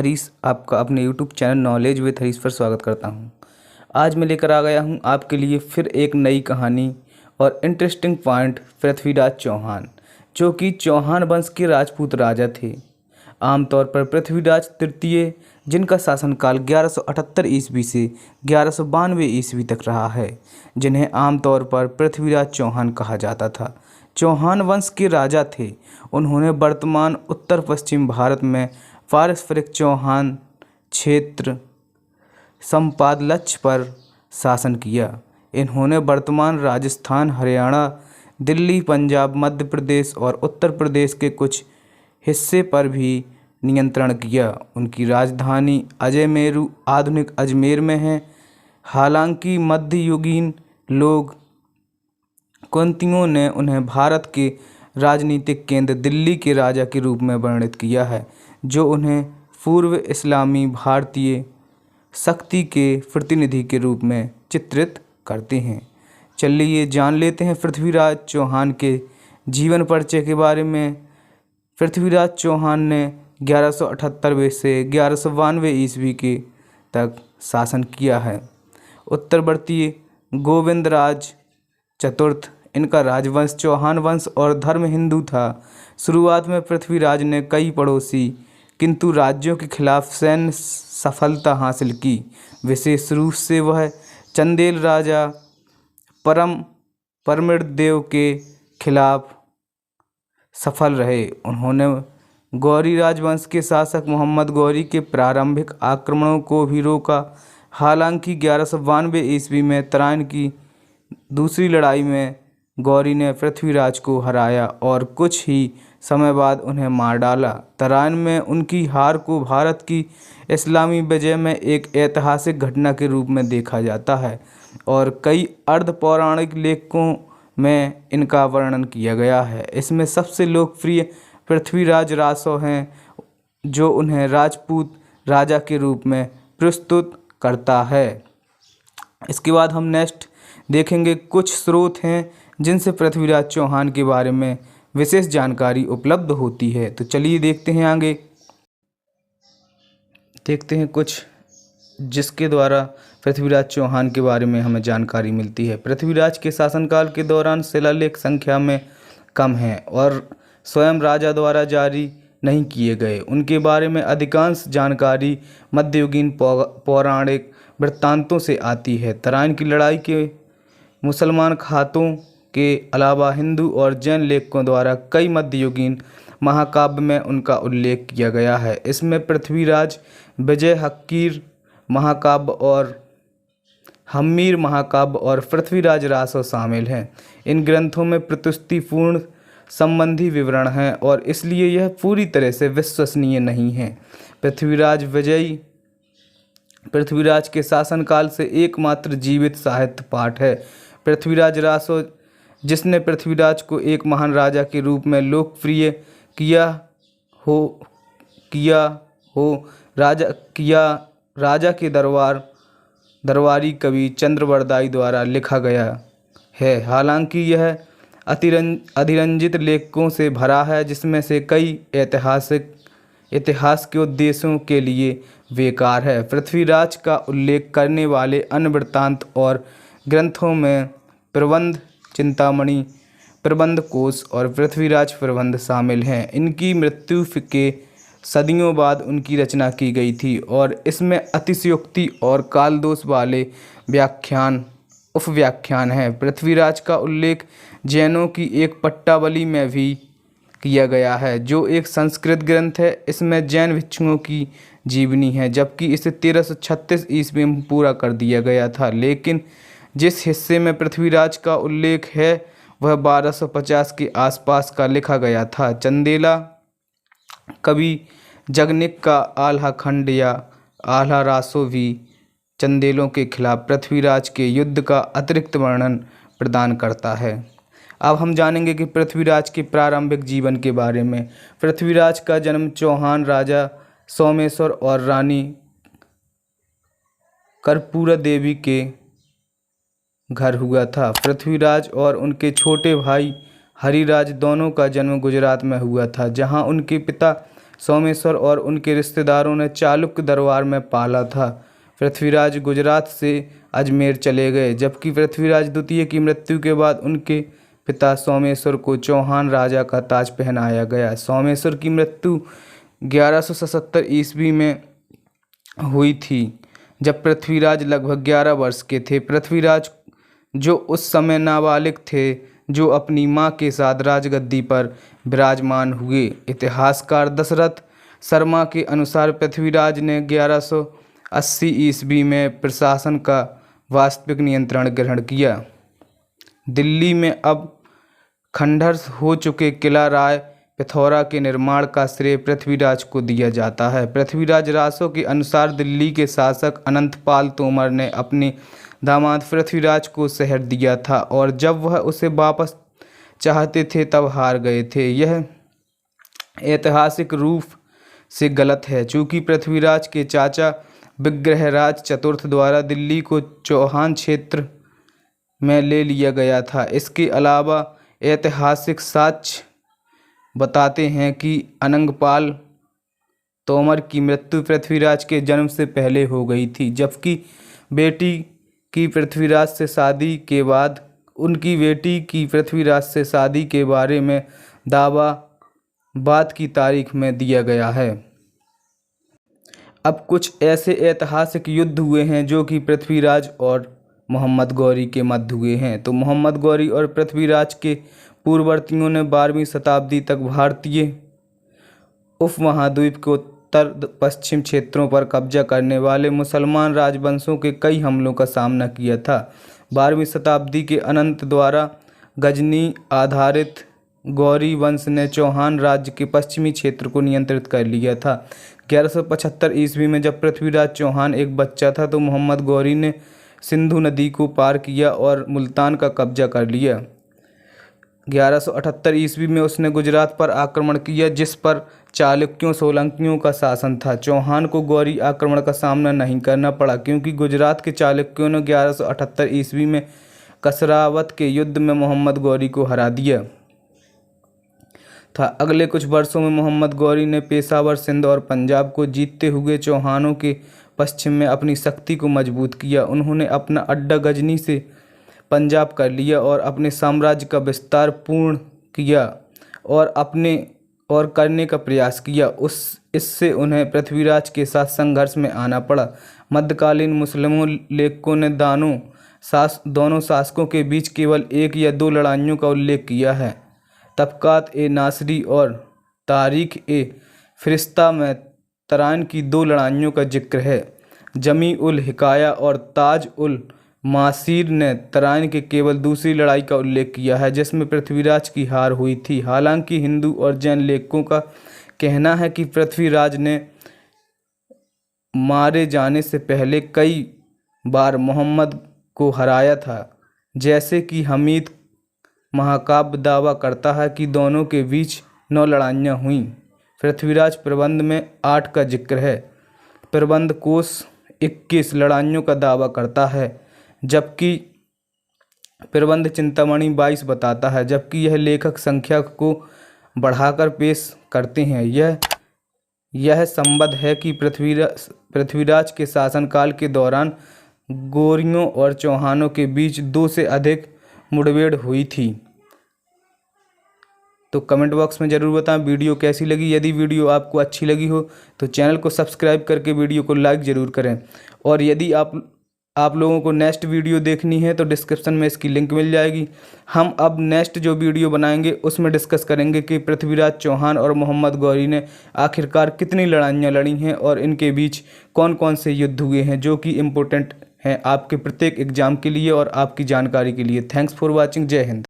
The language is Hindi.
हरीश आपका अपने YouTube channel knowledge with Harish पर स्वागत करता हूं। आज मैं लेकर आ गया हूं आपके लिए फिर एक नई कहानी और इंटरेस्टिंग पॉइंट। पृथ्वीराज चौहान, जो कि चौहान वंश के राजपूत राजा थे। आमतौर पर पृथ्वीराज तृतीय, जिनका शासनकाल 1178 ईस्वी से 1192 ईस्वी तक रहा है, जिन्हें आमतौर पर पृथ्वीराज चौहान कहा जाता था, चौहान वंश के राजा थे। उन्होंने वर्तमान उत्तर पश्चिम भारत में पारस्परिक चौहान क्षेत्र संपादलक्ष्य पर शासन किया। इन्होंने वर्तमान राजस्थान, हरियाणा, दिल्ली, पंजाब, मध्य प्रदेश और उत्तर प्रदेश के कुछ हिस्से पर भी नियंत्रण किया। उनकी राजधानी अजयमेरू आधुनिक अजमेर में है। हालांकि मध्ययुगीन लोग कुंतियों ने उन्हें भारत के राजनीतिक केंद्र दिल्ली के राजा के रूप में वर्णित किया है, जो उन्हें पूर्व इस्लामी भारतीय शक्ति के प्रतिनिधि के रूप में चित्रित करते हैं। चलिए जान लेते हैं पृथ्वीराज चौहान के जीवन परिचय के बारे में। पृथ्वीराज चौहान ने 1178 से 1192 ईस्वी के तक शासन किया है। उत्तरवर्ती गोविंदराज चतुर्थ इनका राजवंश चौहान वंश और धर्म हिंदू था। शुरुआत में पृथ्वीराज ने कई पड़ोसी किंतु राज्यों के खिलाफ सैन्य सफलता हासिल की। विशेष रूप से वह चंदेल राजा परमदेव के खिलाफ सफल रहे। उन्होंने गौरी राजवंश के शासक मोहम्मद गौरी के प्रारंभिक आक्रमणों को भी रोका। हालांकि 1192 ईस्वी में तराइन की दूसरी लड़ाई में गौरी ने पृथ्वीराज को हराया और कुछ ही समय बाद उन्हें मार डाला। तराइन में उनकी हार को भारत की इस्लामी विजय में एक ऐतिहासिक घटना के रूप में देखा जाता है और कई अर्ध पौराणिक लेखों में इनका वर्णन किया गया है। इसमें सबसे लोकप्रिय पृथ्वीराज रासो हैं, जो उन्हें राजपूत राजा के रूप में प्रस्तुत करता है। इसके बाद हम नेक्स्ट देखेंगे कुछ स्रोत हैं जिनसे पृथ्वीराज चौहान के बारे में विशेष जानकारी उपलब्ध होती है। तो चलिए देखते हैं आगे। देखते हैं कुछ जिसके द्वारा पृथ्वीराज चौहान के बारे में हमें जानकारी मिलती है। पृथ्वीराज के शासनकाल के दौरान शिलालेख संख्या में कम हैं और स्वयं राजा द्वारा जारी नहीं किए गए। उनके बारे में अधिकांश जानकारी मध्ययुगीन पौराणिक वृत्तांतों से आती है। तराइन की लड़ाई के मुसलमान खातों के अलावा हिंदू और जैन लेखकों द्वारा कई मध्ययुगीन महाकाव्य में उनका उल्लेख किया गया है। इसमें पृथ्वीराज विजय हक्कीर महाकाव्य और हम्मीर महाकाव्य और पृथ्वीराज रासो शामिल हैं। इन ग्रंथों में प्रस्तुतिपूर्ण संबंधी विवरण हैं और इसलिए यह पूरी तरह से विश्वसनीय नहीं है। पृथ्वीराज के शासनकाल से एकमात्र जीवित साहित्य पाठ है पृथ्वीराज रासो, जिसने पृथ्वीराज को एक महान राजा के रूप में लोकप्रिय किया हो। राजा के दरबारी कवि चंद्रबरदाई द्वारा लिखा गया है। हालांकि यह अतिरंजित लेखों से भरा है, जिसमें से कई इतिहास के उद्देश्यों के लिए बेकार है। पृथ्वीराज का उल्लेख करने वाले अन्य वृत्तांत और ग्रंथों में प्रबंध चिंतामणि, प्रबंध कोश और पृथ्वीराज प्रबंध शामिल हैं। इनकी मृत्यु के सदियों बाद उनकी रचना की गई थी और इसमें अतिशयोक्ति और कालदोष वाले उपव्याख्यान हैं। पृथ्वीराज का उल्लेख जैनों की एक पट्टावली में भी किया गया है, जो एक संस्कृत ग्रंथ है। इसमें जैन भिक्षुओं की जीवनी है, जबकि इसे 1336 ईस्वी में पूरा कर दिया गया था। लेकिन जिस हिस्से में पृथ्वीराज का उल्लेख है वह 1250 के आसपास का लिखा गया था। चंदेला कवि जगनिक का आल्हा खंड या आल्हा रासो भी चंदेलों के खिलाफ पृथ्वीराज के युद्ध का अतिरिक्त वर्णन प्रदान करता है। अब हम जानेंगे कि पृथ्वीराज के प्रारंभिक जीवन के बारे में। पृथ्वीराज का जन्म चौहान राजा सोमेश्वर और रानी कर्पूरा देवी के घर हुआ था। पृथ्वीराज और उनके छोटे भाई हरिराज दोनों का जन्म गुजरात में हुआ था, जहां उनके पिता सोमेश्वर और उनके रिश्तेदारों ने चालुक्य दरबार में पाला था। पृथ्वीराज गुजरात से अजमेर चले गए, जबकि पृथ्वीराज द्वितीय की मृत्यु के बाद उनके पिता सोमेश्वर को चौहान राजा का ताज पहनाया गया। सोमेश्वर की मृत्यु 1177 ईस्वी में हुई थी, जब पृथ्वीराज लगभग 11 वर्ष के थे। पृथ्वीराज, जो उस समय नाबालिग थे, जो अपनी मां के साथ राजगद्दी पर विराजमान हुए। इतिहासकार दशरथ शर्मा के अनुसार पृथ्वीराज ने 1180 ईस्वी में प्रशासन का वास्तविक नियंत्रण ग्रहण किया। दिल्ली में अब खंडहर हो चुके किला राय पिथौरा के निर्माण का श्रेय पृथ्वीराज को दिया जाता है। पृथ्वीराज रासो के अनुसार दिल्ली के शासक अनंतपाल तोमर ने अपने दामाद पृथ्वीराज को शहर दिया था, और जब वह उसे वापस चाहते थे तब हार गए थे। यह ऐतिहासिक रूप से गलत है, चूँकि पृथ्वीराज के चाचा विग्रहराज चतुर्थ द्वारा दिल्ली को चौहान क्षेत्र में ले लिया गया था। इसके अलावा ऐतिहासिक साक्ष्य बताते हैं कि अनंगपाल तोमर की मृत्यु पृथ्वीराज के जन्म से पहले हो गई थी, जबकि बेटी की पृथ्वीराज से शादी के बाद उनकी बेटी की पृथ्वीराज से शादी के बारे में दावा बाद की तारीख में दिया गया है। अब कुछ ऐसे ऐतिहासिक युद्ध हुए हैं जो कि पृथ्वीराज और मोहम्मद गौरी के मध्य हुए हैं। तो मोहम्मद गौरी और पृथ्वीराज के पूर्ववर्तियों ने 12वीं शताब्दी तक भारतीय उपमहाद्वीप के उत्तर पश्चिम क्षेत्रों पर कब्जा करने वाले मुसलमान राजवंशों के कई हमलों का सामना किया था। 12वीं शताब्दी के अनंत द्वारा गजनी आधारित गौरी वंश ने चौहान राज्य के पश्चिमी क्षेत्र को नियंत्रित कर लिया था। 1175 ईस्वी में जब पृथ्वीराज चौहान एक बच्चा था तो मोहम्मद गौरी ने सिंधु नदी को पार किया और मुल्तान का कब्जा कर लिया। 1178 ईस्वी में उसने गुजरात पर आक्रमण किया, जिस पर चालुक्यों सोलंकियों का शासन था। चौहान को गौरी आक्रमण का सामना नहीं करना पड़ा, क्योंकि गुजरात के चालुक्यों ने 1178 ईस्वी में कसरावत के युद्ध में मोहम्मद गौरी को हरा दिया था। अगले कुछ वर्षों में मोहम्मद गौरी ने पेशावर, सिंध और पंजाब को जीतते हुए चौहानों के पश्चिम में अपनी शक्ति को मजबूत किया। उन्होंने अपना अड्डा गजनी से पंजाब कर लिया और अपने साम्राज्य का विस्तार पूर्ण किया और करने का प्रयास किया। इससे उन्हें पृथ्वीराज के साथ संघर्ष में आना पड़ा। मध्यकालीन मुस्लिमों लेखकों ने दोनों शासकों के बीच केवल एक या दो लड़ाइयों का उल्लेख किया है। तबकात ए नासरी और तारीख ए फरिश्ता में तराइन की 2 लड़ाइयों का जिक्र है। जमी उल हिकाया और ताज उल मासीर ने तराइन के केवल दूसरी लड़ाई का उल्लेख किया है, जिसमें पृथ्वीराज की हार हुई थी। हालांकि हिंदू और जैन लेखकों का कहना है कि पृथ्वीराज ने मारे जाने से पहले कई बार मोहम्मद को हराया था, जैसे कि हमीद महाकाव्य दावा करता है कि दोनों के बीच 9 लड़ाइयाँ हुईं। पृथ्वीराज प्रबंध में 8 का जिक्र है। प्रबंध कोश 21 लड़ाइयों का दावा करता है, जबकि प्रबंध चिंतामणि 22 बताता है, जबकि यह लेखक संख्या को बढ़ाकर पेश करते हैं। यह संबद्ध है कि पृथ्वीराज के शासनकाल के दौरान गौरियों और चौहानों के बीच 2 से अधिक मुठभेड़ हुई थी। तो कमेंट बॉक्स में ज़रूर बताएं वीडियो कैसी लगी। यदि वीडियो आपको अच्छी लगी हो तो चैनल को सब्सक्राइब करके वीडियो को लाइक ज़रूर करें। और यदि आप लोगों को नेक्स्ट वीडियो देखनी है तो डिस्क्रिप्शन में इसकी लिंक मिल जाएगी। हम अब नेक्स्ट जो वीडियो बनाएंगे उसमें डिस्कस करेंगे कि पृथ्वीराज चौहान और मोहम्मद गौरी ने आखिरकार कितनी लड़ाइयाँ लड़ी हैं और इनके बीच कौन कौन से युद्ध हुए हैं, जो कि इम्पोर्टेंट हैं आपके प्रत्येक एग्जाम के लिए और आपकी जानकारी के लिए। Thanks for watching. जय हिंद।